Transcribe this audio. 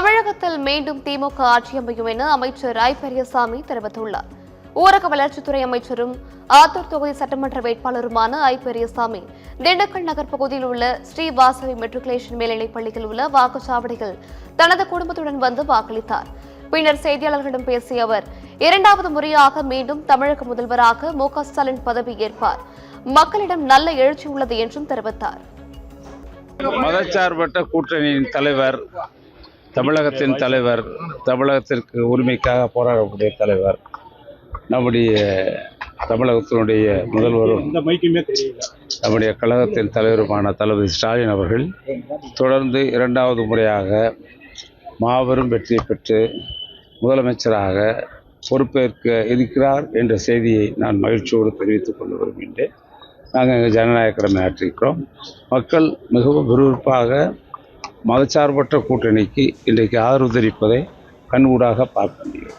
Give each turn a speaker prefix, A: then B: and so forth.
A: தமிழகத்தில் மீண்டும் திமுக ஆட்சி அமையும் என அமைச்சர் ஐ பெரியசாமி தெரிவித்துள்ளார். ஊரக வளர்ச்சித்துறை அமைச்சரும் ஆத்தூர் தொகுதி சட்டமன்ற வேட்பாளருமான ஐ பெரியசாமி திண்டுக்கல் நகர் பகுதியில் உள்ள ஸ்ரீ வாசவி மெட்ரிகுலேஷன் மேல்நிலைப் பள்ளியில் உள்ள வாக்குச்சாவடியில் தனது குடும்பத்துடன் வந்து வாக்களித்தார். பின்னர் செய்தியாளர்களிடம் பேசிய அவர், இரண்டாவது முறையாக மீண்டும் தமிழக முதல்வராக மு.க. ஸ்டாலின் பதவி ஏற்பார். மக்களிடம் நல்ல எழுச்சி உள்ளது என்றும் தெரிவித்தார்.
B: மதச்சார்பற்ற கூட்டணியின் தலைவர், தமிழகத்தின் தலைவர், தமிழகத்திற்கு உரிமைக்காக போராடக்கூடிய தலைவர், நம்முடைய தமிழகத்தினுடைய முதல்வரும் நம்முடைய கழகத்தின் தலைவருமான தளபதி ஸ்டாலின் அவர்கள் தொடர்ந்து இரண்டாவது முறையாக மாபெரும் வெற்றி பெற்று முதலமைச்சராக பொறுப்பேற்க இருக்கிறார் என்ற செய்தியை நான் மகிழ்ச்சியோடு தெரிவித்துக் கொண்டு வருகின்றேன். நாங்கள் எங்கள் ஜனநாயக கடமை ஆற்றிருக்கிறோம். மக்கள் மிகவும் விறுவிறுப்பாக மதச்சார்பற்ற கூட்டணிக்கு இன்றைக்கு ஆதரவு தெரிவிப்பதை கண்கூடாக பார்க்க முடியும்.